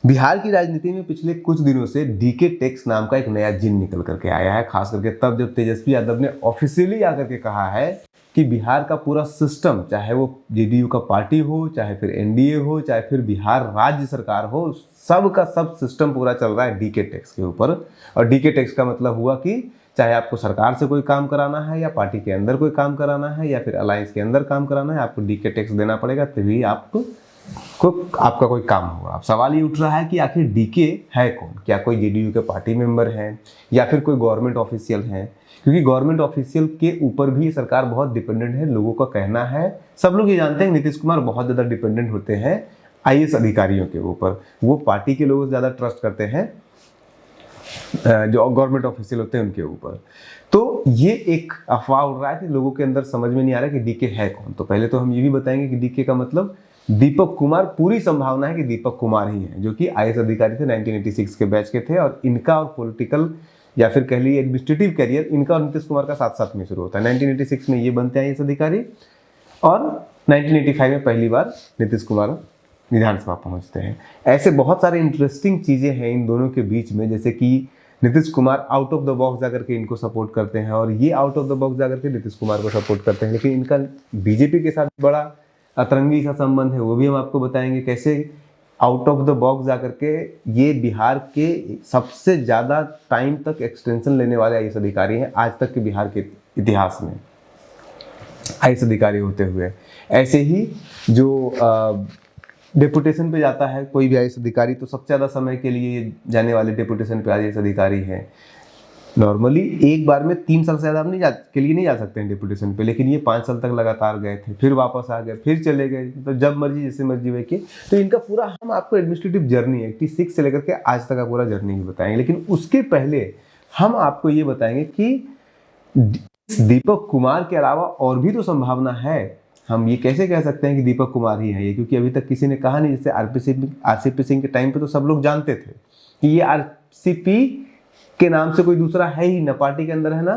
बिहार की राजनीति में पिछले कुछ दिनों से डीके टैक्स नाम का एक नया जिन निकल करके आया है, खास करके तब जब तेजस्वी यादव ने ऑफिशियली आकर के कहा है कि बिहार का पूरा सिस्टम, चाहे वो जेडीयू का पार्टी हो, चाहे फिर एनडीए हो, चाहे फिर बिहार राज्य सरकार हो, सब का सब सिस्टम पूरा चल रहा है डीके टैक्स के ऊपर। और डीके टैक्स का मतलब हुआ कि चाहे आपको सरकार से कोई काम कराना है या पार्टी के अंदर कोई काम कराना है या फिर अलायंस के अंदर काम कराना है, आपको डीके टैक्स देना पड़ेगा, तभी आपका कोई काम होगा। अब सवाल ये उठ रहा है कि आखिर डीके है कौन? क्या कोई जेडीयू के पार्टी मेंबर हैं या फिर कोई गवर्नमेंट ऑफिशियल हैं? क्योंकि गवर्नमेंट ऑफिशियल के ऊपर भी सरकार बहुत डिपेंडेंट है, लोगों का कहना है। सब लोग ये जानते हैं नीतीश कुमार बहुत ज़्यादा डिपेंडेंट होते हैं आईएएस अधिकारियों के ऊपर। वो पार्टी के लोगों से ज़्यादा ट्रस्ट करते हैं जो गवर्नमेंट ऑफिशियल होते हैं उनके ऊपर। तो ये एक अफवाह उड़ रहा है कि लोगों के अंदर समझ में नहीं आ रहा कि डीके है कौन। तो पहले तो हम ये भी बताएंगे कि डीके का मतलब दीपक कुमार, पूरी संभावना है कि दीपक कुमार ही है, जो कि आईएएस अधिकारी थे, 1986 के बैच के थे। और इनका और पॉलिटिकल या फिर कह लीजिए एडमिनिस्ट्रेटिव करियर इनका और नीतीश कुमार का साथ साथ में शुरू होता है। 1986 में ये बनते हैं आईएएस अधिकारी और 1985 में पहली बार नीतीश कुमार विधानसभा पहुंचते हैं। ऐसे बहुत सारे इंटरेस्टिंग चीज़ें हैं इन दोनों के बीच में, जैसे कि Nitish Kumar out of the box जाकर के इनको सपोर्ट करते हैं और ये आउट ऑफ द बॉक्स जाकर के नीतीश कुमार को सपोर्ट करते हैं। लेकिन इनका बीजेपी के साथ बड़ा अतरंगी का संबंध है, वो भी हम आपको बताएंगे कैसे आउट ऑफ द बॉक्स जाकर के ये बिहार के सबसे ज़्यादा टाइम तक एक्सटेंशन लेने वाले आईएएस अधिकारी हैं आज तक के बिहार के इतिहास में आईएएस अधिकारी होते हुए। ऐसे ही जो डेपुटेशन पे जाता है कोई भी आईएएस अधिकारी, तो सबसे ज़्यादा समय के लिए जाने वाले डेपुटेशन पे आईएएस अधिकारी हैं। नॉर्मली एक बार में 3 साल से ज़्यादा के लिए नहीं जा सकते हैं डेपुटेशन पे, लेकिन ये 5 साल तक लगातार गए थे, फिर वापस आ गए, फिर चले गए, तो जब मर्जी जैसे मर्जी वे के। तो इनका पूरा हम आपको एडमिनिस्ट्रेटिव जर्नी 86 से लेकर के आज तक का पूरा जर्नी भी बताएंगे। लेकिन उसके पहले हम आपको ये बताएंगे कि दीपक कुमार के अलावा और भी तो संभावना है। हम ये कैसे कह सकते हैं कि दीपक कुमार ही है ये, क्योंकि अभी तक किसी ने कहा नहीं। जैसे आरसीपी सिंह के टाइम पे तो सब लोग जानते थे कि ये आरसीपी के नाम से कोई दूसरा है ही ना, पार्टी के अंदर है ना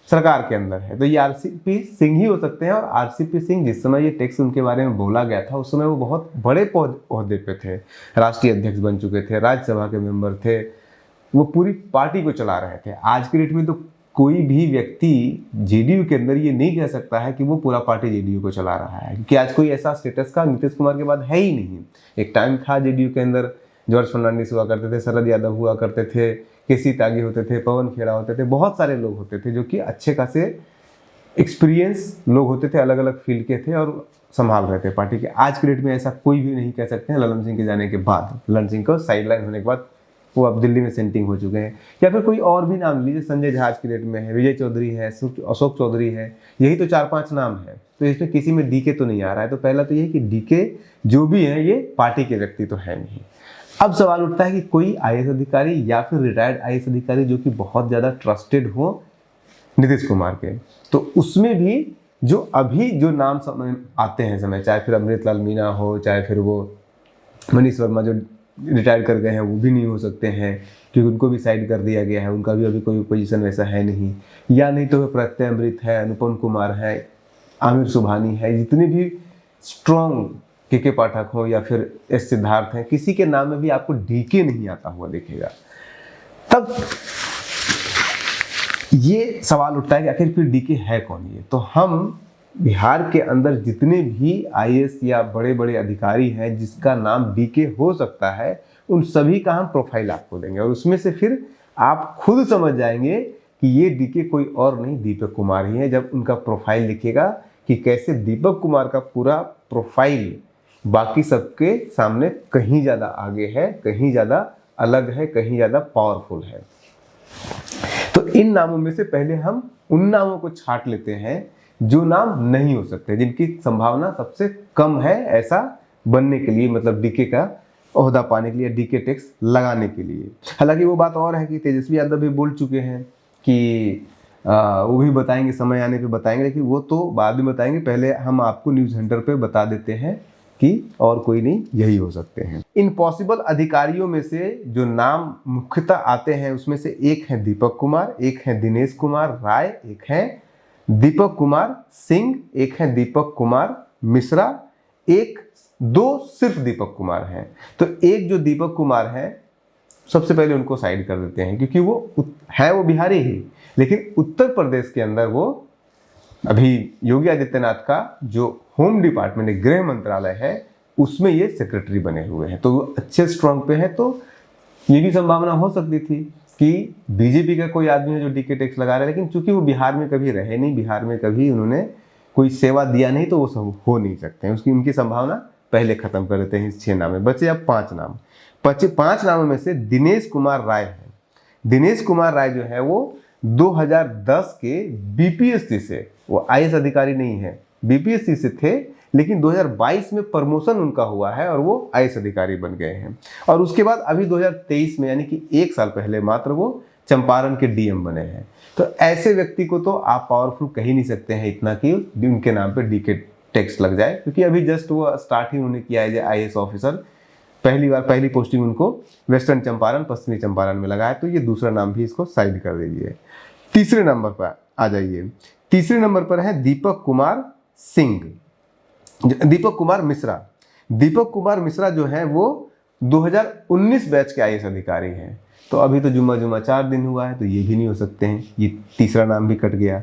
सरकार के अंदर है, तो ये आरसीपी सिंह ही हो सकते हैं। और आरसीपी सिंह जिस समय ये टैक्स उनके बारे में बोला गया था उस समय वो बहुत बड़े ओहदे पे थे, राष्ट्रीय अध्यक्ष बन चुके थे, राज्यसभा के मेंबर थे, वो पूरी पार्टी को चला रहे थे। आज के डेट में तो कोई भी व्यक्ति जेडीयू के अंदर ये नहीं कह सकता है कि वो पूरा पार्टी जेडीयू को चला रहा है, क्योंकि आज कोई ऐसा स्टेटस का नीतीश कुमार के बाद है ही नहीं। एक टाइम था जेडीयू के अंदर जॉर्ज फर्नांडिस हुआ करते थे, शरद यादव हुआ करते थे, केसी त्यागी होते थे, पवन खेड़ा होते थे, बहुत सारे लोग होते थे जो कि अच्छे खासे एक्सपीरियंस लोग होते थे, अलग अलग फील्ड के थे और संभाल रहे थे पार्टी के। आज के डेट में ऐसा कोई भी नहीं कह सकते हैं। ललन सिंह के जाने के बाद, ललन सिंह को साइडलाइन होने के बाद वो अब दिल्ली में सेंटिंग हो चुके हैं। या फिर कोई और भी नाम लीजिए, संजय झा आज की डेट में है, विजय चौधरी है, अशोक चौधरी है, यही तो 4-5 नाम है। तो इसमें किसी में डीके तो नहीं आ रहा है। तो पहला तो यही कि डीके जो भी है ये पार्टी के व्यक्ति तो है नहीं। अब सवाल उठता है कि कोई आईएएस अधिकारी या फिर रिटायर्ड आईएएस अधिकारी जो कि बहुत ज़्यादा ट्रस्टेड हो नीतीश कुमार के, तो उसमें भी जो अभी जो नाम समय आते हैं समय, चाहे फिर अमृतलाल मीणा हो, चाहे फिर वो मनीष वर्मा जो रिटायर कर गए हैं वो भी नहीं हो सकते हैं, क्योंकि उनको भी साइड कर दिया गया है, उनका भी अभी कोई पोजीशन वैसा है नहीं। या नहीं तो प्रत्यय अमृत है, अनुपम कुमार है, आमिर सुबहानी है, जितने भी स्ट्रॉन्ग के पाठक हो या फिर एस सिद्धार्थ हैं, किसी के नाम में भी आपको डीके नहीं आता हुआ दिखेगा। तब ये सवाल उठता है कि आखिर फिर डीके है कौन ये। तो हम बिहार के अंदर जितने भी आईएएस या बड़े बड़े अधिकारी हैं जिसका नाम डीके हो सकता है, उन सभी का हम प्रोफाइल आपको देंगे और उसमें से फिर आप खुद समझ जाएंगे कि ये डीके कोई और नहीं दीपक कुमार ही है, जब उनका प्रोफाइल लिखेगा कि कैसे दीपक कुमार का पूरा प्रोफाइल बाकी सबके सामने कहीं ज़्यादा आगे है, कहीं ज़्यादा अलग है, कहीं ज़्यादा पावरफुल है। तो इन नामों में से पहले हम उन नामों को छांट लेते हैं जो नाम नहीं हो सकते, जिनकी संभावना सबसे कम है ऐसा बनने के लिए, मतलब डीके का ओहदा पाने के लिए, डीके टैक्स लगाने के लिए। हालांकि वो बात और है कि तेजस्वी यादव भी बोल चुके हैं कि वो भी बताएंगे, समय आने पे बताएंगे, लेकिन वो तो बाद में बताएंगे। पहले हम आपको न्यूज़ हंटर पे बता देते हैं कि और कोई नहीं, यही हो सकते हैं। इन पॉसिबल अधिकारियों में से जो नाम मुख्यतः आते हैं उसमें से एक है दीपक कुमार, एक है दिनेश कुमार राय, एक है दीपक कुमार सिंह, एक है दीपक कुमार मिश्रा, एक दो सिर्फ दीपक कुमार हैं। तो एक जो दीपक कुमार हैं सबसे पहले उनको साइड कर देते हैं, क्योंकि वो है वो बिहारी ही, लेकिन उत्तर प्रदेश के अंदर वो अभी योगी आदित्यनाथ का जो होम डिपार्टमेंट गृह मंत्रालय है उसमें ये सेक्रेटरी बने हुए हैं, तो वो अच्छे स्ट्रांग पे है। तो ये भी संभावना हो सकती थी कि बीजेपी का कोई आदमी है जो डीके टैक्स लगा रहा है, लेकिन चूंकि वो बिहार में कभी रहे नहीं, बिहार में कभी उन्होंने कोई सेवा दिया नहीं, तो वो सब हो नहीं सकते हैं। उसकी उनकी संभावना पहले खत्म कर देते हैं इस 6 नाम में। बचे अब 5 नाम। 5 नामों में से दिनेश कुमार राय है। दिनेश कुमार राय जो है वो 2010 के बीपीएससी से, वो आईएएस अधिकारी नहीं है, बीपीएससी से थे, लेकिन 2022 में प्रमोशन उनका हुआ है और वो आईएएस अधिकारी बन गए हैं। और उसके बाद अभी 2023 में, यानी कि 1 साल पहले मात्र, वो चंपारण के डीएम बने हैं। तो ऐसे व्यक्ति को तो आप पावरफुल कह ही नहीं सकते हैं इतना कि उनके नाम पे डीके टैक्स लग जाए, क्योंकि अभी जस्ट वो स्टार्ट ही उन्होंने किया है आईएएस ऑफिसर। पहली पोस्टिंग उनको वेस्टर्न चंपारण, पश्चिमी चंपारण में लगा है। तो ये दूसरा नाम भी इसको साइड कर दीजिए। तीसरे नंबर पर आ जाइए। तीसरे नंबर पर है दीपक कुमार सिंह, दीपक कुमार मिश्रा। दीपक कुमार मिश्रा जो है वो 2019 बैच के आईएएस अधिकारी हैं। तो अभी तो जुम्मा 4 दिन हुआ है, तो ये भी नहीं हो सकते हैं, ये तीसरा नाम भी कट गया।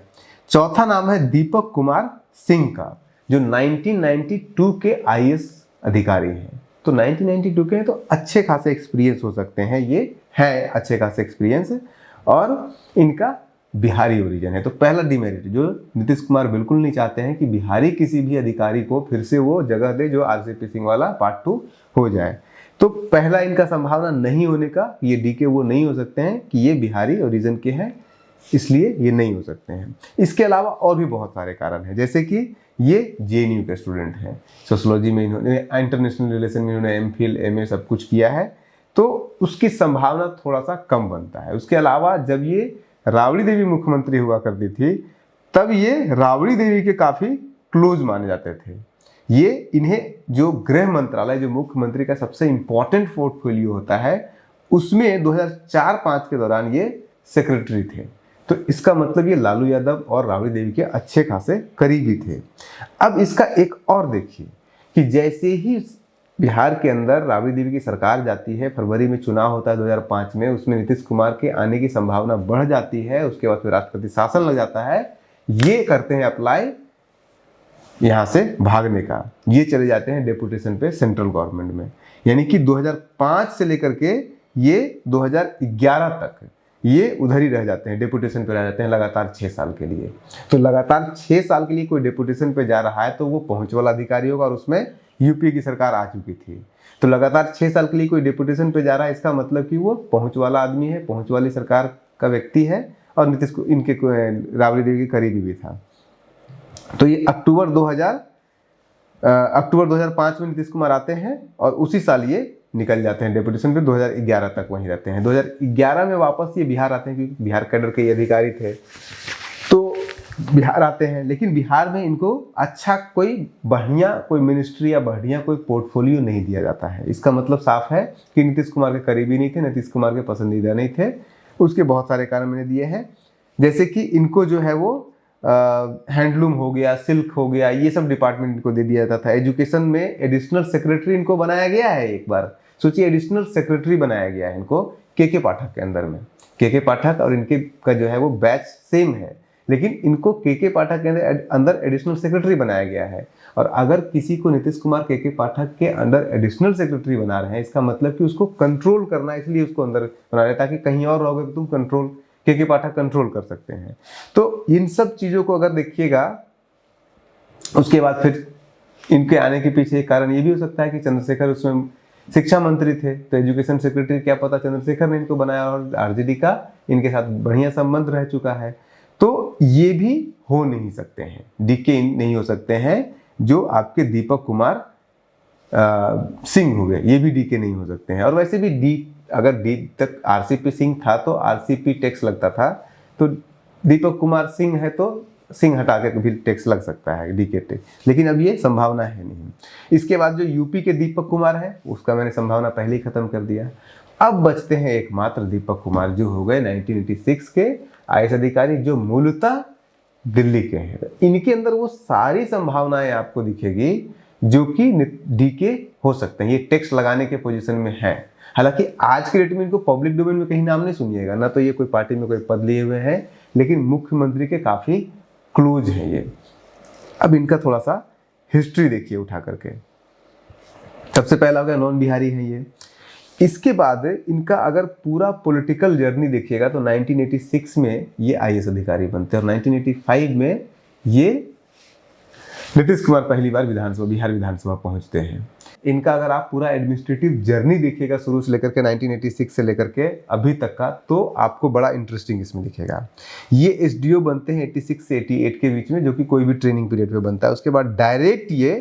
चौथा नाम है दीपक कुमार सिंह का, जो 1992 के आईएएस अधिकारी हैं। तो 1992 के हैं, तो अच्छे खासे एक्सपीरियंस हो सकते हैं, ये है अच्छे खासे एक्सपीरियंस, और इनका बिहारी ओरिजिन है। तो पहला डिमेरिट जो नीतीश कुमार बिल्कुल नहीं चाहते हैं कि बिहारी किसी भी अधिकारी को फिर से वो जगह दे जो आरसीपी सिंह वाला पार्ट 2 हो जाए। तो पहला इनका संभावना नहीं होने का, ये डीके वो नहीं हो सकते हैं कि ये बिहारी ओरिजिन के हैं, इसलिए ये नहीं हो सकते हैं। इसके अलावा और भी बहुत सारे कारण हैं, जैसे कि ये जेएनयू के स्टूडेंट हैं, सोशियोलॉजी में इन्होंने, इंटरनेशनल रिलेशन में इन्होंने एमफिल एमए सब कुछ किया है, तो उसकी संभावना थोड़ा सा कम बनता है। उसके अलावा जब ये राबड़ी देवी मुख्यमंत्री हुआ करती थी, तब ये राबड़ी देवी के काफ़ी क्लोज माने जाते थे। ये इन्हें जो गृह मंत्रालय, जो मुख्यमंत्री का सबसे इम्पोर्टेंट पोर्टफोलियो होता है, उसमें 2004-05 के दौरान ये सेक्रेटरी थे। तो इसका मतलब ये लालू यादव और राबड़ी देवी के अच्छे खासे करीबी थे। अब इसका एक और देखिए कि जैसे ही बिहार के अंदर राबड़ी देवी की सरकार जाती है, फरवरी में चुनाव होता है 2005 में, उसमें नीतीश कुमार के आने की संभावना बढ़ जाती है। उसके बाद फिर राष्ट्रपति शासन लग जाता है, ये करते हैं अप्लाई यहाँ से भागने का, ये चले जाते हैं डेपुटेशन पे सेंट्रल गवर्नमेंट में। यानी कि 2005 से लेकर के ये 2011 तक ये उधर ही रह जाते हैं, डेपुटेशन पे रह जाते हैं लगातार 6 साल के लिए। तो लगातार 6 साल के लिए कोई डेपुटेशन पे जा रहा है तो वो पहुंच वाला अधिकारी होगा, और उसमें यूपी की सरकार आ चुकी थी। तो लगातार 6 साल के लिए कोई डेपुटेशन पे जा रहा है, इसका मतलब कि वो पहुंच वाला आदमी है, पहुंच वाली सरकार का व्यक्ति है, और नीतीश को इनके राबड़ी देवी के करीबी भी था। तो ये अक्टूबर 2005 में नीतीश कुमार आते हैं, और उसी साल ये निकल जाते हैं डेपुटेशन पे, 2011 तक वहीं रहते हैं। 2011 में वापस ये बिहार आते हैं, क्योंकि बिहार कैडर के ये अधिकारी थे, तो बिहार आते हैं। लेकिन बिहार में इनको अच्छा कोई बढ़िया कोई मिनिस्ट्री या बढ़िया कोई पोर्टफोलियो नहीं दिया जाता है। इसका मतलब साफ है कि नीतीश कुमार के करीबी नहीं थे, नीतीश कुमार के पसंदीदा नहीं थे। उसके बहुत सारे कारण मैंने दिए हैं, जैसे कि इनको जो है वो हैंडलूम हो गया, सिल्क हो गया, ये सब डिपार्टमेंट इनको दे दिया जाता था। एजुकेशन में एडिशनल सेक्रेटरी इनको बनाया गया है। एक बार सोचिए, एडिशनल सेक्रेटरी बनाया गया है इनको के पाठक के अंदर में। के पाठक और इनके का जो है वो बैच सेम है, लेकिन इनको के पाठक के अंदर एडिशनल सेक्रेटरी बनाया गया है। और अगर किसी को नीतीश कुमार के पाठक के अंदर एडिशनल सेक्रेटरी बना रहे हैं, इसका मतलब कि उसको कंट्रोल करना, इसलिए उसको अंदर बना रहे हैं, ताकि कहीं और रहोगे तो तुम कंट्रोल के पाठक कंट्रोल कर सकते हैं। तो इन सब चीज़ों को अगर देखिएगा, उसके बाद फिर इनके आने के पीछे एक कारण ये भी हो सकता है कि चंद्रशेखर उसमें शिक्षा मंत्री थे, तो एजुकेशन सेक्रेटरी क्या पता चंद्रशेखर ने इनको बनाया, और आरजेडी का इनके साथ बढ़िया संबंध रह चुका है। तो ये भी हो नहीं सकते हैं, डीके नहीं हो सकते हैं। जो आपके दीपक कुमार सिंह हुए, ये भी डीके नहीं हो सकते हैं। और वैसे भी अगर डी तक आरसीपी सिंह था तो आरसीपी टैक्स लगता था, तो दीपक कुमार सिंह है तो सिंह हटा के भी टैक्स लग सकता है, डीके टैक्स, लेकिन अब ये संभावना है नहीं। इसके बाद जो यूपी के दीपक कुमार है, उसका मैंने संभावना पहले ही खत्म कर दिया। अब बचते हैं एकमात्र दीपक कुमार, जो हो गए 1986 के आईएएस अधिकारी, जो मूलतः दिल्ली के हैं। इनके अंदर वो सारी संभावनाएं आपको दिखेगी जो कि डीके हो सकते हैं, ये टैक्स लगाने के पोजीशन में है। हालांकि आज के डेट में इनको पब्लिक डोमेन में कहीं नाम नहीं सुनिएगा, ना तो ये कोई पार्टी में कोई पद लिए हुए हैं, लेकिन मुख्यमंत्री के काफी क्लोज है ये। अब इनका थोड़ा सा हिस्ट्री देखिए उठा करके। सबसे पहला हो गया नॉन बिहारी है ये। इसके बाद इनका अगर पूरा पॉलिटिकल जर्नी देखिएगा तो 1986 में ये आईएएस अधिकारी बनते हैं और 1985 में ये नीतीश कुमार पहली बार बिहार विधानसभा पहुंचते हैं। इनका अगर आप पूरा एडमिनिस्ट्रेटिव जर्नी देखिएगा शुरू से लेकर के 1986 से लेकर के अभी तक का, तो आपको बड़ा इंटरेस्टिंग इसमें दिखेगा। ये एसडीओ बनते हैं 86 से 88 के बीच में, जो कि कोई भी ट्रेनिंग पीरियड पे बनता है। उसके बाद डायरेक्ट ये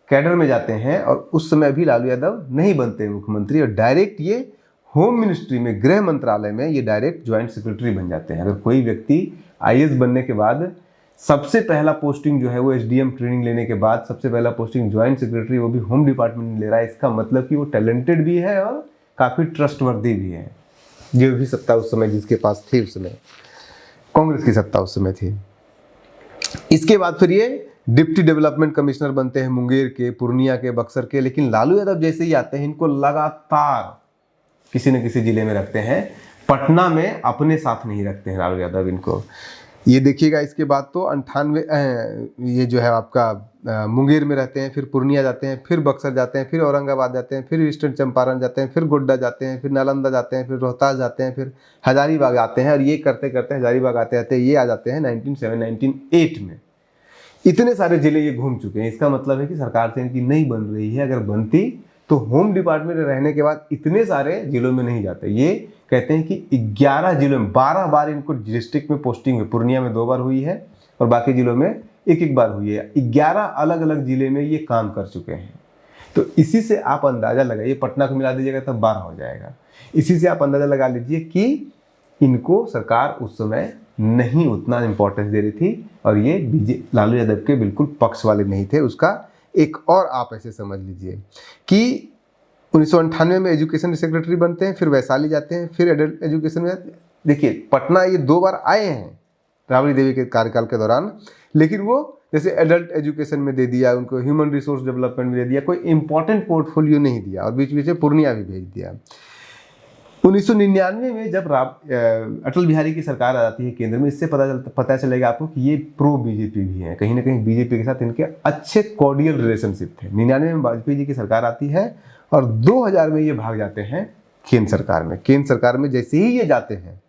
कैडर में जाते हैं और उस समय अभी लालू यादव नहीं बनते हैं मुख्यमंत्री, और डायरेक्ट ये होम मिनिस्ट्री में, गृह मंत्रालय में ये डायरेक्ट ज्वाइंट सेक्रेटरी बन जाते हैं। अगर कोई व्यक्ति आईएएस बनने के बाद सबसे पहला पोस्टिंग जो है वो एसडीएम ट्रेनिंग लेने के बाद सबसे पहला पोस्टिंग ज्वाइंट सेक्रेटरी, वो भी होम डिपार्टमेंट में ले रहा है, इसका मतलब कि वो टैलेंटेड भी है और काफ़ी ट्रस्टवर्दी भी है। जो भी सत्ता उस समय जिसके पास थी, उस समय कांग्रेस की सत्ता उस समय थी। इसके बाद फिर ये डिप्टी डेवलपमेंट कमिश्नर बनते हैं मुंगेर के, पूर्णिया के, बक्सर के। लेकिन लालू यादव जैसे ही आते हैं, इनको लगातार किसी न किसी जिले में रखते हैं। पटना में अपने साथ नहीं रखते हैं लालू यादव इनको। ये देखिएगा, इसके बाद तो 98 ये जो है आपका मुंगेर में रहते हैं, फिर पूर्णिया जाते हैं, फिर बक्सर जाते हैं, फिर औरंगाबाद जाते हैं, फिर ईस्टर्न चंपारण जाते हैं, फिर गोड्डा जाते हैं, फिर नालंदा जाते हैं, फिर रोहतास जाते हैं, फिर हजारीबाग आते हैं। और ये करते करते हजारीबाग आते आते ये आ जाते हैं 1908 में। इतने सारे जिले ये घूम चुके हैं। इसका मतलब है कि सरकार से इनकी नहीं बन रही है। अगर बनती तो होम डिपार्टमेंट में रहने के बाद इतने सारे जिलों में नहीं जाते। ये कहते हैं कि 11 जिलों में 12 बार इनको डिस्ट्रिक्ट में पोस्टिंग हुई। पूर्णिया में 2 बार हुई है और बाकी जिलों में एक बार हुई है। 11 अलग अलग जिले में ये काम कर चुके हैं। तो इसी से आप अंदाजा लगाइए, पटना को मिला दीजिएगा तब 12 हो जाएगा। इसी से आप अंदाजा लगा लीजिए कि इनको सरकार उस समय नहीं उतना इम्पोर्टेंस दे रही थी और ये लालू यादव के बिल्कुल पक्ष वाले नहीं थे। उसका एक और आप ऐसे समझ लीजिए कि 1998 में एजुकेशन सेक्रेटरी बनते हैं, फिर वैशाली जाते हैं, फिर एडल्ट एजुकेशन में। देखिए, पटना ये 2 बार आए हैं राबड़ी देवी के कार्यकाल के दौरान, लेकिन वो जैसे एडल्ट एजुकेशन में दे दिया, उनको ह्यूमन रिसोर्स डेवलपमेंट में दे दिया, कोई इंपॉर्टेंट पोर्टफोलियो नहीं दिया और बीच बीच में पूर्णिया भी भेज दिया। 1999 में जब अटल बिहारी की सरकार आ जाती है केंद्र में, इससे पता चलेगा आपको कि ये प्रो बीजेपी भी है। कहीं ना कहीं बीजेपी के साथ इनके अच्छे कॉर्डियल रिलेशनशिप थे। 99 में वाजपेयी जी की सरकार आती है और 2000 में ये भाग जाते हैं केंद्र सरकार में। केंद्र सरकार में जैसे ही ये जाते हैं,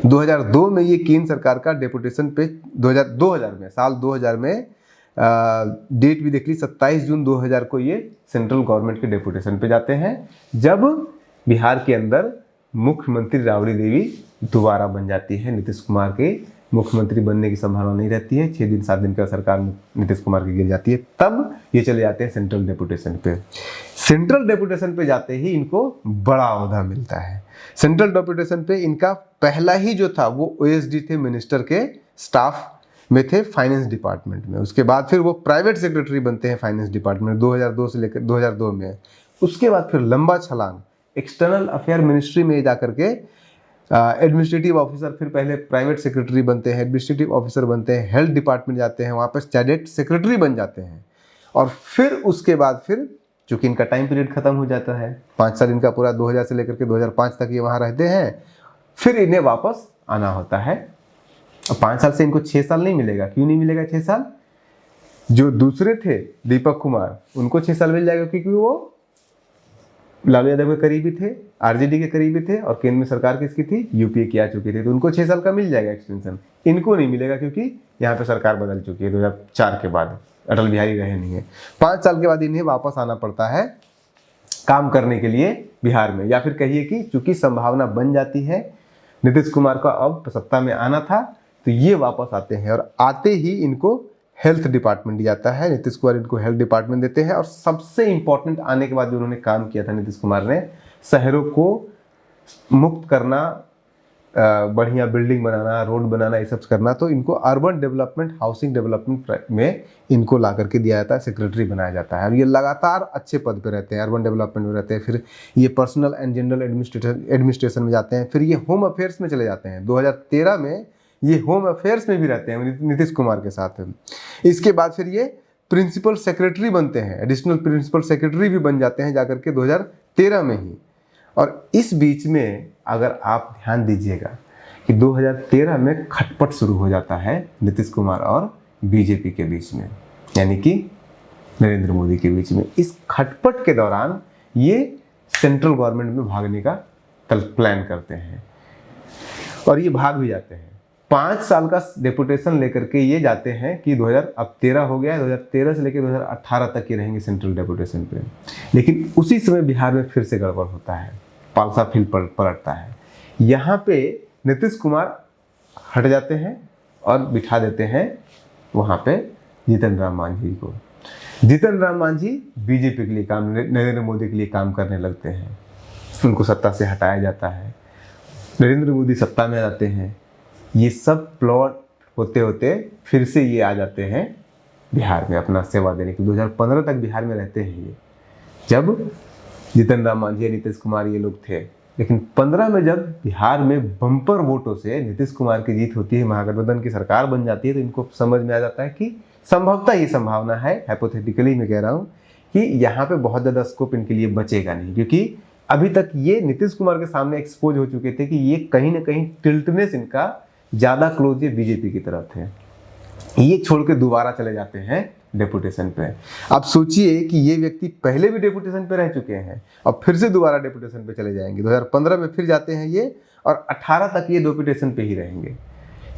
2002 में ये केंद्र सरकार का डेपुटेशन पे 2000 में, साल 2000 में डेट भी देख ली, 27 जून 2000 को ये सेंट्रल गवर्नमेंट के डेपुटेशन पे जाते हैं, जब बिहार के अंदर मुख्यमंत्री राबड़ी देवी दोबारा बन जाती है। नीतीश कुमार के मुख्यमंत्री बनने की संभावना नहीं रहती है। 6 दिन 7 दिन का सरकार नीतीश कुमार की गिर जाती है, तब ये चले जाते हैं सेंट्रल डेपुटेशन पे। सेंट्रल डेपुटेशन पे जाते ही इनको बड़ा ओहदा मिलता है। सेंट्रल डेपुटेशन पे इनका पहला ही जो था वो ओएसडी थे, मिनिस्टर के स्टाफ में थे फाइनेंस डिपार्टमेंट में। उसके बाद फिर वो प्राइवेट सेक्रेटरी बनते हैं फाइनेंस डिपार्टमेंट 2002 से लेकर 2002 में। उसके बाद फिर लंबा छलांग एक्सटर्नल अफेयर मिनिस्ट्री में जाकर के एडमिनिस्ट्रेटिव ऑफिसर, फिर पहले प्राइवेट सेक्रेटरी बनते हैं, एडमिनिस्ट्रेटिव ऑफिसर बनते हैं, हेल्थ डिपार्टमेंट जाते हैं, वहाँ पर डायरेक्ट सेक्रेटरी बन जाते हैं। और फिर उसके बाद फिर चूँकि इनका टाइम पीरियड खत्म हो जाता है, 5 साल इनका पूरा 2000 से लेकर के 2005 तक ये वहाँ रहते हैं, फिर इन्हें वापस आना होता है। और 5 साल से इनको 6 साल नहीं मिलेगा। क्यों नहीं मिलेगा 6 साल? जो दूसरे थे दीपक कुमार, उनको 6 साल मिल जाएगा क्योंकि वो लालू यादव के करीबी थे, आरजेडी के करीबी थे और केंद्र में सरकार किसकी थी? यूपीए की आ चुकी थी, तो उनको 6 साल का मिल जाएगा एक्सटेंशन। इनको नहीं मिलेगा क्योंकि यहाँ पे सरकार बदल चुकी है 2004 के बाद, अटल बिहारी रहे नहीं है। 5 साल के बाद इन्हें वापस आना पड़ता है काम करने के लिए बिहार में, या फिर कहिए कि चूंकि संभावना बन जाती है नीतीश कुमार का अब सत्ता में आना था, तो ये वापस आते हैं। और आते ही इनको हेल्थ डिपार्टमेंट दिया जाता है। नीतीश कुमार इनको हेल्थ डिपार्टमेंट देते हैं। और सबसे इंपॉर्टेंट आने के बाद जो उन्होंने काम किया था नीतीश कुमार ने, शहरों को मुक्त करना, बढ़िया बिल्डिंग बनाना, रोड बनाना, ये सब करना। तो इनको अर्बन डेवलपमेंट, हाउसिंग डेवलपमेंट में इनको ला करके दिया जाता है, सेक्रेटरी बनाया जाता है। और ये लगातार अच्छे पद पे रहते हैं, अर्बन डेवलपमेंट में रहते हैं। फिर ये पर्सनल एंड जनरल एडमिनिस्ट्रेशन में जाते हैं। फिर ये होम अफेयर्स में चले जाते हैं। 2013 में ये होम अफेयर्स में भी रहते हैं नीतीश कुमार के साथ। इसके बाद फिर ये प्रिंसिपल सेक्रेटरी बनते हैं, एडिशनल प्रिंसिपल सेक्रेटरी भी बन जाते हैं जाकर के 2013 में ही। और इस बीच में अगर आप ध्यान दीजिएगा कि 2013 में खटपट शुरू हो जाता है नीतीश कुमार और बीजेपी के बीच में, यानी कि नरेंद्र मोदी के बीच में। इस खटपट के दौरान ये सेंट्रल गवर्नमेंट में भागने का प्लान करते हैं और ये भाग भी जाते हैं। 5 साल का डेपुटेशन लेकर के ये जाते हैं कि 2013 हो गया, 2013 से लेकर 2018 तक ये रहेंगे सेंट्रल डेपुटेशन पे। लेकिन उसी समय बिहार में फिर से गड़बड़ होता है, पालसा फील्ड पलटता है। यहाँ पे नीतीश कुमार हट जाते हैं और बिठा देते हैं वहाँ पे जीतन राम मांझी को। जीतन राम मांझी बीजेपी के लिए काम, नरेंद्र मोदी के लिए काम करने लगते हैं। उनको सत्ता से हटाया जाता है, नरेंद्र मोदी सत्ता में आ जाते हैं। ये सब प्लॉट होते होते फिर से ये आ जाते हैं बिहार में अपना सेवा देने के। 2015 तक बिहार में रहते हैं ये, जब जीतन राम मांझी, नीतीश कुमार ये लोग थे। लेकिन 15 में जब बिहार में बम्पर वोटों से नीतीश कुमार की जीत होती है, महागठबंधन की सरकार बन जाती है, तो इनको समझ में आ जाता है कि संभवतः ये संभावना है, हाइपोथेटिकली मैं कह रहा हूँ, कि यहाँ पे बहुत ज़्यादा स्कोप इनके लिए बचेगा नहीं, क्योंकि अभी तक ये नीतीश कुमार के सामने एक्सपोज हो चुके थे कि ये कहीं ना कहीं टिल्टनेस इनका ज़्यादा क्लोज ये बीजेपी की तरफ थे। ये छोड़ के दोबारा चले जाते हैं डेपुटेशन पे। अब सोचिए कि ये व्यक्ति पहले भी डेपुटेशन पे रह चुके हैं और फिर से दोबारा डेपुटेशन पे चले जाएंगे। 2015 में फिर जाते हैं ये और 18 तक ये डेपुटेशन पे ही रहेंगे।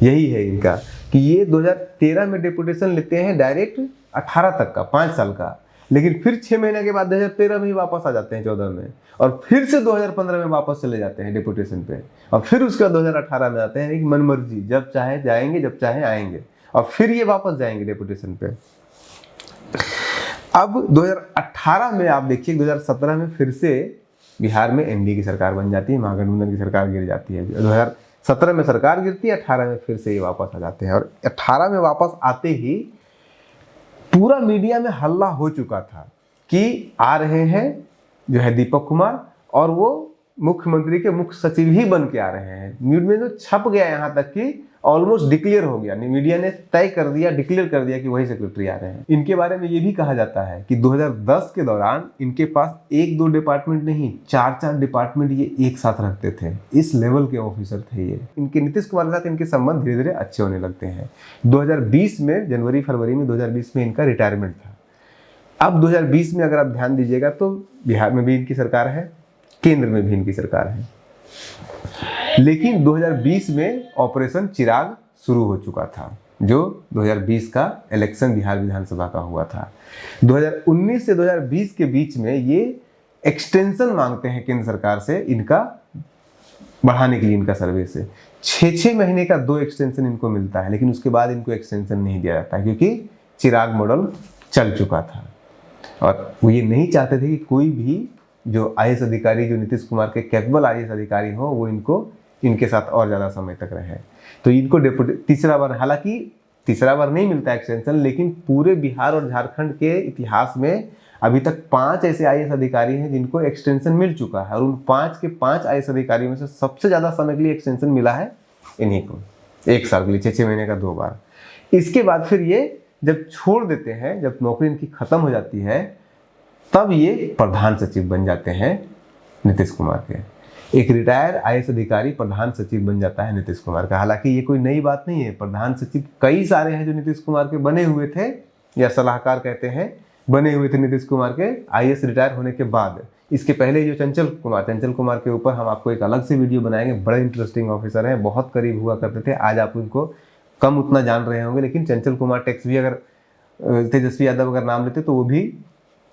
यही है इनका कि ये 2013 में डेपुटेशन लेते हैं डायरेक्ट 18 तक का, 5 साल का। लेकिन फिर 6 महीने के बाद 2013 में ही वापस आ जाते हैं 14 में, और फिर से 2015 में वापस चले जाते हैं डेपुटेशन पे, और फिर उसके बाद 2018 में आते हैं। एक मनमर्जी, जब चाहे जाएंगे, जब चाहे आएंगे, और फिर ये वापस जाएंगे डेपुटेशन पे। अब 2018 में आप देखिए, 2017 में फिर से बिहार में एनडीए की सरकार बन जाती है, महागठबंधन की सरकार गिर जाती है। 2017 में सरकार गिरती है, 18 में फिर से ये वापस आ जाते हैं। और 18 में वापस आते ही पूरा मीडिया में हल्ला हो चुका था कि आ रहे हैं जो है दीपक कुमार, और वो मुख्यमंत्री के मुख्य सचिव ही बन के आ रहे हैं। न्यूज में जो छप गया, यहाँ तक कि ऑलमोस्ट डिक्लेयर हो गया, मीडिया ने तय कर दिया, डिक्लेयर कर दिया कि वही सेक्रेटरी आ रहे हैं। इनके बारे में ये भी कहा जाता है कि 2010 के दौरान इनके पास 1-2 डिपार्टमेंट नहीं, 4-4 डिपार्टमेंट ये एक साथ रखते थे। इस लेवल के ऑफिसर थे ये। इनके नीतीश कुमार के साथ इनके संबंध धीरे धीरे अच्छे होने लगते हैं। 2020 में, जनवरी फरवरी में 2020 में इनका रिटायरमेंट था। अब 2020 में अगर आप ध्यान दीजिएगा तो बिहार में भी इनकी सरकार है, केंद्र में भी इनकी सरकार है। लेकिन 2020 में ऑपरेशन चिराग शुरू हो चुका था, जो 2020 का इलेक्शन बिहार विधानसभा का हुआ था। 2019 से 2020 के बीच में ये एक्सटेंशन मांगते हैं केंद्र सरकार से, इनका बढ़ाने के लिए इनका सर्वे से 6-6 महीने का 2 एक्सटेंशन इनको मिलता है। लेकिन उसके बाद इनको एक्सटेंशन नहीं दिया जाता है, क्योंकि चिराग मॉडल चल चुका था और वो ये नहीं चाहते थे कि कोई भी जो आईएएस अधिकारी, जो नीतीश कुमार के कैपेबल आईएएस अधिकारी हो, वो इनके साथ और ज़्यादा समय तक रहे। तो इनको तीसरा बार, हालांकि तीसरा बार नहीं मिलता एक्सटेंशन, लेकिन पूरे बिहार और झारखंड के इतिहास में अभी तक 5 ऐसे आईएएस अधिकारी हैं जिनको एक्सटेंशन मिल चुका है। और उन 5 के 5 आईएएस अधिकारियों में से सबसे ज़्यादा समय के लिए एक्सटेंशन मिला है इन्हीं को, 1 साल के लिए, 6-6 महीने का 2 बार। इसके बाद फिर ये जब छोड़ देते हैं, जब नौकरी इनकी खत्म हो जाती है, तब ये प्रधान सचिव बन जाते हैं नीतीश कुमार के। एक रिटायर आईएएस अधिकारी प्रधान सचिव बन जाता है नीतीश कुमार का। हालांकि ये कोई नई बात नहीं है, प्रधान सचिव कई सारे हैं जो नीतीश कुमार के बने हुए थे, या सलाहकार कहते हैं, बने हुए थे नीतीश कुमार के आईएएस रिटायर होने के बाद। इसके पहले जो चंचल कुमार के ऊपर हम आपको एक अलग से वीडियो बनाएंगे। बड़े इंटरेस्टिंग ऑफिसर हैं, बहुत करीब हुआ करते थे। आज आप उनको कम उतना जान रहे होंगे, लेकिन चंचल कुमार टैक्स भी अगर तेजस्वी यादव अगर नाम लेते तो वो भी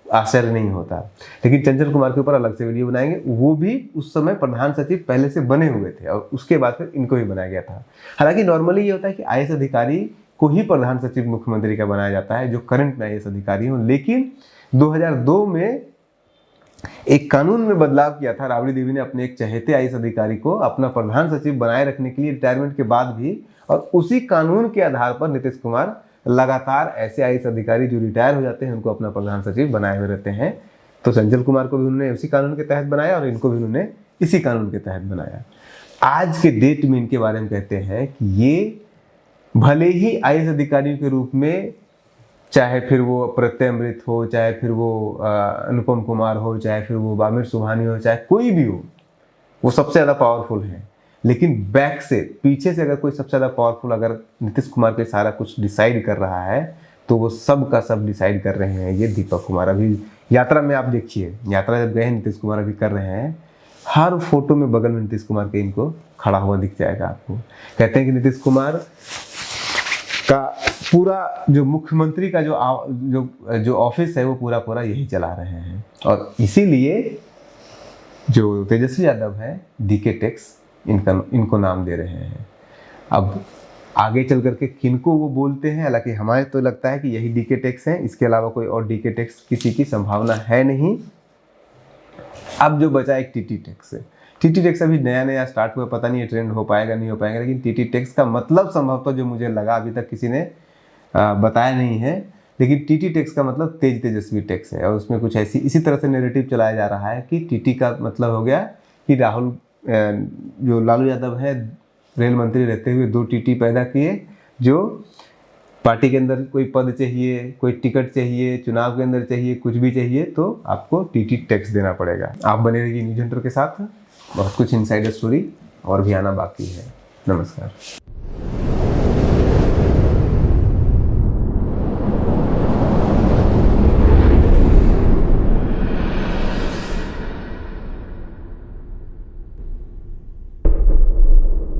आश्चर्य नहीं होता। लेकिन चंचल कुमार के ऊपर अलग से वीडियो बनाएंगे। वो भी उस समय प्रधान सचिव पहले से बने हुए थे और उसके बाद फिर इनको ही बनाया गया था। हालांकि नॉर्मली ये होता है कि आईएएस अधिकारी को ही प्रधान सचिव मुख्यमंत्री का बनाया जाता है, जो करंट में आईएएस अधिकारी हो। लेकिन 2002 में एक कानून में बदलाव किया था। राबड़ी देवी ने अपने एक चहेते आईएएस अधिकारी को अपना प्रधान सचिव बनाए रखने के लिए, रिटायरमेंट के बाद भी, और उसी कानून के आधार पर नीतीश कुमार लगातार ऐसे आईएएस अधिकारी जो रिटायर हो जाते हैं उनको अपना प्रधान सचिव बनाए हुए रहते हैं। तो चंचल कुमार को भी उन्होंने उसी कानून के तहत बनाया और इनको भी उन्होंने इसी कानून के तहत बनाया। आज के डेट में इनके बारे में कहते हैं कि ये भले ही आईएएस अधिकारियों के रूप में चाहे फिर वो प्रत्यय अमृत हो, चाहे फिर वो अनुपम कुमार हो, चाहे फिर वो बामिर सुबहानी हो, चाहे कोई भी हो, वो सबसे ज़्यादा पावरफुल है। लेकिन बैक से, पीछे से अगर कोई सबसे ज़्यादा पावरफुल अगर नीतीश कुमार पे सारा कुछ डिसाइड कर रहा है तो वो सब का सब डिसाइड कर रहे हैं ये दीपक कुमार। अभी यात्रा में आप देखिए, यात्रा जब गए हैं नीतीश कुमार अभी कर रहे हैं, हर फोटो में बगल में नीतीश कुमार के इनको खड़ा हुआ दिख जाएगा आपको। कहते हैं कि नीतीश कुमार का पूरा जो मुख्यमंत्री का जो ऑफिस है वो पूरा यही चला रहे हैं। और इसीलिए जो तेजस्वी यादव है डीके टेक्स इनको नाम दे रहे हैं। अब आगे चल करके किनको वो बोलते हैं, हालांकि हमारे तो लगता है कि यही डीके टेक्स है, इसके अलावा कोई और डीके टेक्स किसी की संभावना है नहीं। अब जो बचा एक टीटी टेक्स है। टीटी टेक्स अभी नया स्टार्ट हुआ, पता नहीं ये ट्रेंड हो पाएगा नहीं हो पाएगा, लेकिन टीटी टेक्स का मतलब संभवतः जो मुझे लगा अभी तक किसी ने बताया नहीं है, लेकिन टीटी टेक्स का मतलब तेजस्वी टेक्स है। और उसमें कुछ ऐसी इसी तरह से नैरेटिव चलाया जा रहा है कि टीटी का मतलब हो गया कि राहुल जो लालू यादव है रेल मंत्री रहते हुए 2 टीटी पैदा किए, जो पार्टी के अंदर कोई पद चाहिए, कोई टिकट चाहिए, चुनाव के अंदर चाहिए, कुछ भी चाहिए तो आपको टीटी टैक्स देना पड़ेगा। आप बने रहिए न्यूज़ हंटर के साथ, बहुत कुछ इनसाइडर स्टोरी और भी आना बाकी है। नमस्कार।